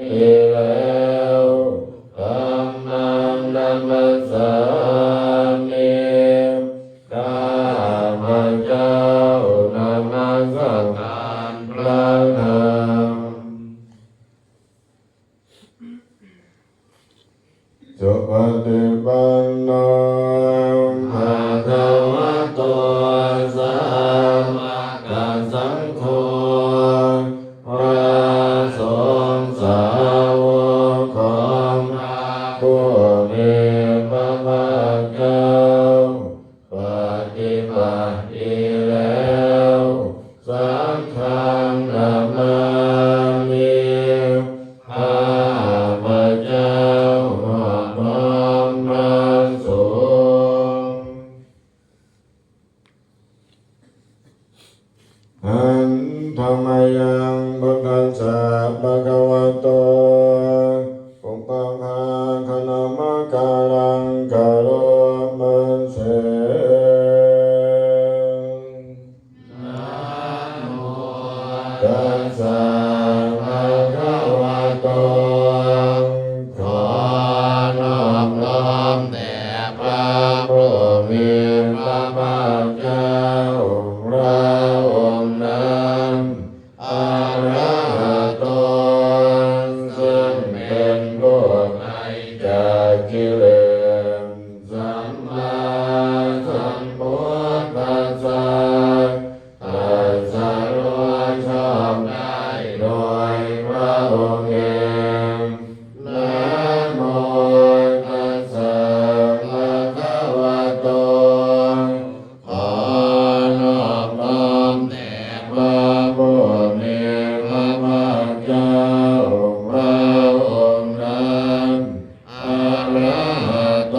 แล้วธัมมังนัมมัสสามิข้าพเจ้านมัสการพระธรรมสุปฏิปันโนภะคะวะโตสาวกสังโฆพระสงฆ์สาวกของผู้มีพระภาคเจ้าปฏิบัติดีแล้วสังฆังนามามิข้าพเจ้านอบน้อมพระสงฆ์อันธรรมยังพุทธัสสะภะคะวะโตปุพพะคณามะการังกะโรมัสเสนะโมตัสสะภะคะวะโตขอนอบน้อมแด่พระผู้มีพระภาคเจ้าพระองค์นั้นอะระหะโตซึ่งเป็นผู้ไกลจากกิเลสสัมมาสัมพุทธัสสะตรัสรู้ชอบได้โดยพระองค์เองนะโมตัสสะภะคะวะโตขอนอบน้อมแด่พระผู้มีพระภาคเจ้าพระองค์นั้นอะระหะโต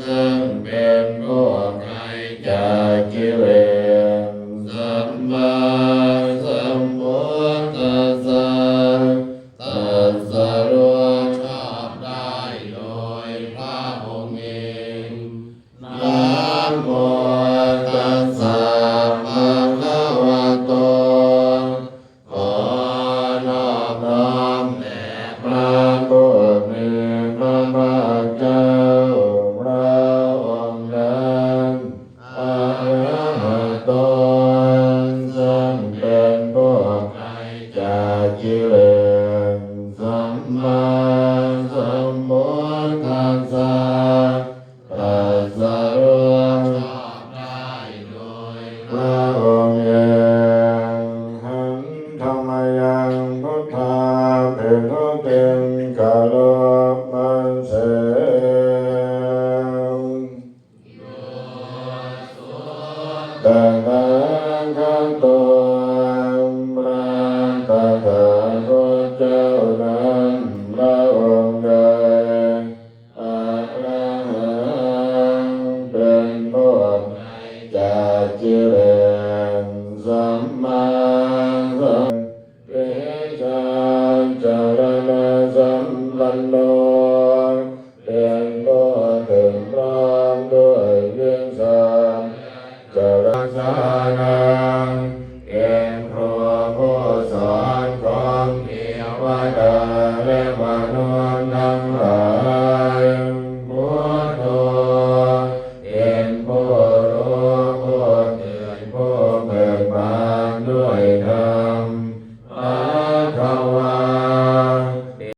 ซึ่งเป็นผู้ไกลจากกิเลสสัมมาสัมพุทธัสสะตรัสรู้ชอบได้โดยพระองค์เองนะโมตัสสะภะคะวะโตขอนอบน้อมแด่พระผู้มีพระภาคเจ้าพระองค์นั้นอะระหะโตซึ่งเป็นผู้ไกลจากกิเลสสัมมาสัมพุทธัสสะตรัสรู้ชอบได้โดยพระองค์เองหันธรรมยังพุทธาภิกขุติงกะโลมัสเสตังคังคันโตพระตถาคตเจ้านั้นพระองค์ใดอะระหังเป็นผู้ไกลจากกิเลสสัมมาสัมพุทธัสสะจารณะสัมปันโนเป็นผู้ถึงพร้อมด้วยวิสัยจะรักษานังเป็นครูผู้สอนของเทวดา